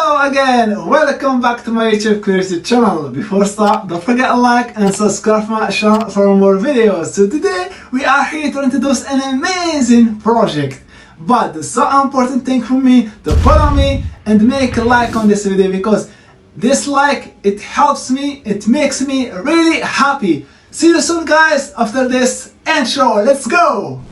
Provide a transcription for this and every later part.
Hello again, welcome back to my YouTube creative channel. Before start, don't forget to like and subscribe my channel for more videos. So today we are here to introduce an amazing project. But the so important thing for me to follow me and make a like on this video, because this like, it helps me, it makes me really happy. See you soon guys after this intro. Let's go!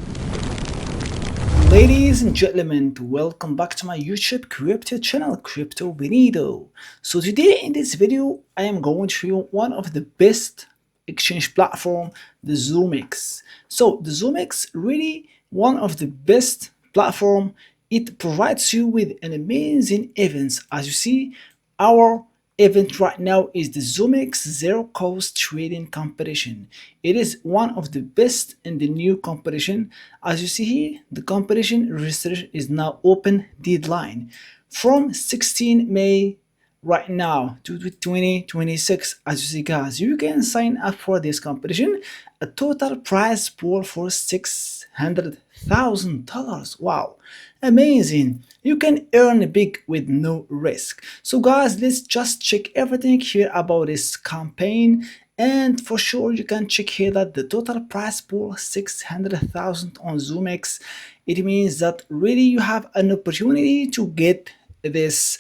Ladies and gentlemen, welcome back to my YouTube crypto channel, Crypto Benito. So today in this video, I am going to show you one of the best exchange platform, the Zoomex. So the Zoomex really one of the best platform. It provides you with an amazing events. As you see, our event right now is the Zoomex Zero-Cost Trading Competition. It is one of the best in the new competition. As you see here, the competition registration is now open deadline from 16 May right now to 2026. As you see guys, you can sign up for this competition. A total prize pool for $600,000. Wow, amazing. You can earn big with no risk. So guys, let's just check everything here about this campaign. And for sure you can check here that the total prize pool 600,000 on Zoomex. It means that really you have an opportunity to get this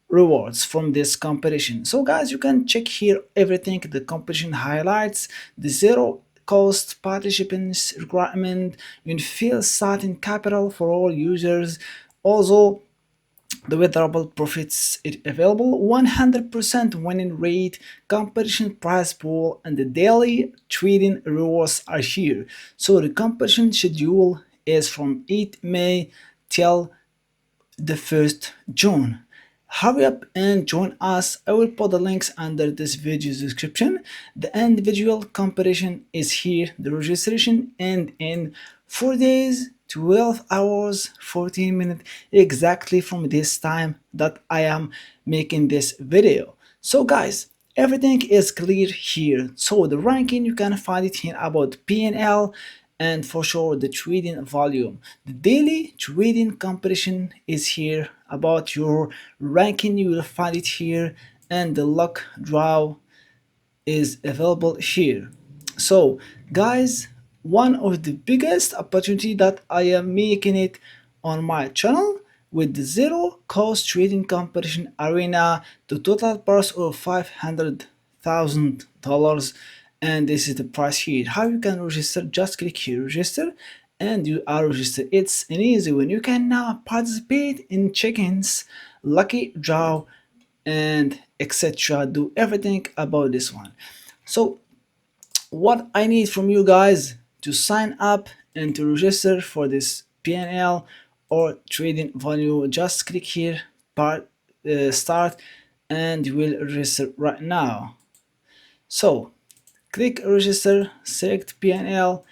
rewards from this competition. So guys, you can check here everything, the competition highlights, the zero cost participants requirement, you feel starting capital for all users, also the withdrawable profits it available, 100% winning rate, competition prize pool, and the daily trading rewards are here. So the competition schedule is from 8 May till the 1st June. Hurry up and join us. I will put the links under this video's description. The individual competition is here. The registration ends in 4 days, 12 hours, 14 minutes, exactly from this time that I am making this video. So guys, everything is clear here. So the ranking, you can find it here about PNL, and for sure the trading volume. The daily trading competition is here. About your ranking, you will find it here, and the luck draw is available here. So guys, one of the biggest opportunity that I am making it on my channel with the zero cost trading competition arena, the total price of $500,000, and this is the price here. How you can register? Just click here register and you are registered. It's an easy one. You can now participate in check-ins, lucky draw, and etc. Do everything about this one. So what I need from you guys to sign up and to register for this PNL or trading volume, just click here start and you will register right now. So click register, select PNL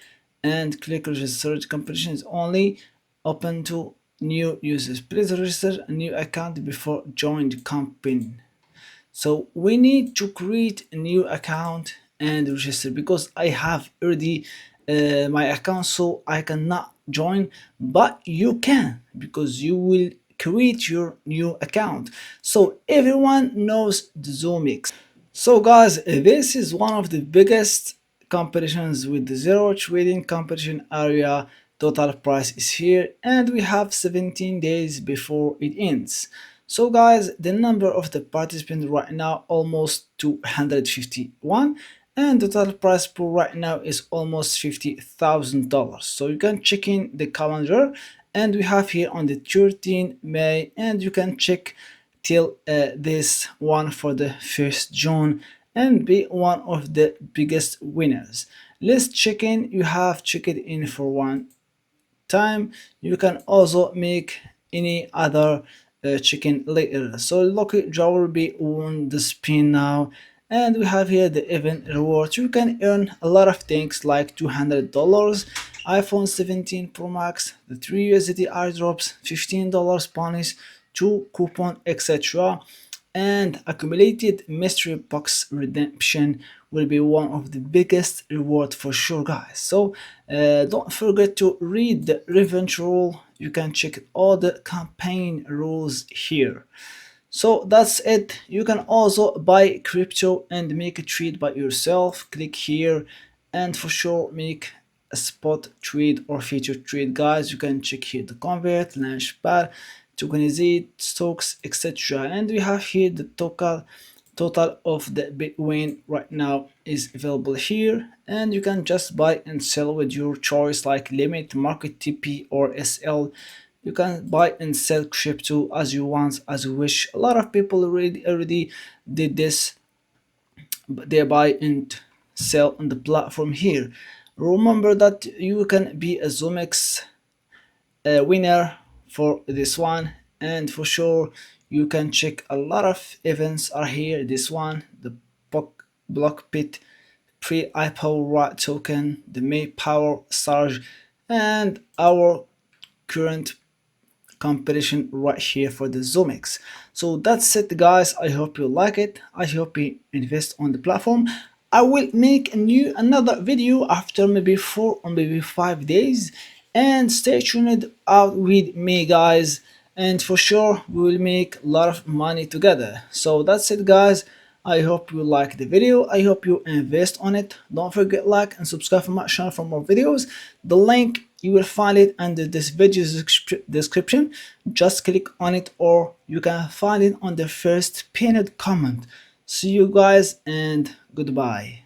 and click register. The competition is only open to new users. Please register a new account before join the campaign. So we need to create a new account and register, because I have already my account, so I cannot join, but you can, because you will create your new account. So everyone knows the Zoomex. So guys, this is one of the biggest competitions with the zero trading competition area. Total price is here and we have 17 days before it ends. So guys, the number of the participants right now almost 251, and the total price pool right now is almost $50,000. So you can check in the calendar, and we have here on the 13th May, and you can check till this one for the 1st June and be one of the biggest winners. Let's check in. You have checked in for one time. You can also make any other chicken later. So lucky draw will be on the spin now, and we have here the event rewards. You can earn a lot of things like $200, iPhone 17 Pro Max, the 3 USDT airdrops, $15 bonus, 2 coupon, etc. And accumulated mystery box redemption will be one of the biggest reward for sure guys. So don't forget to read the event rule. You can check all the campaign rules here. So that's it. You can also buy crypto and make a trade by yourself. Click here and for sure make a spot trade or feature trade, guys. You can check here the convert, launchpad, tokenizate, stocks, etc. And we have here the total of the Bitcoin right now is available here, and you can just buy and sell with your choice like limit, market TP or SL. You can buy and sell crypto as you want, as you wish. A lot of people already did this, but they buy and sell on the platform here. Remember that you can be a Zoomex winner for this one, and for sure you can check a lot of events are here. This one, the block pit, pre-IPO right token, the May power surge, and our current competition right here for the Zoomex. So that's it, guys. I hope you like it. I hope you invest on the platform. I will make another video after maybe 4 or maybe 5 days, and stay tuned out with me, guys, and for sure we will make a lot of money together. So that's it, guys. I hope you like the video. I hope you invest on it. Don't forget like and subscribe for my channel for more videos. The link, you will find it under this video's description. Just click on it, or you can find it on the first pinned comment. See you guys and goodbye.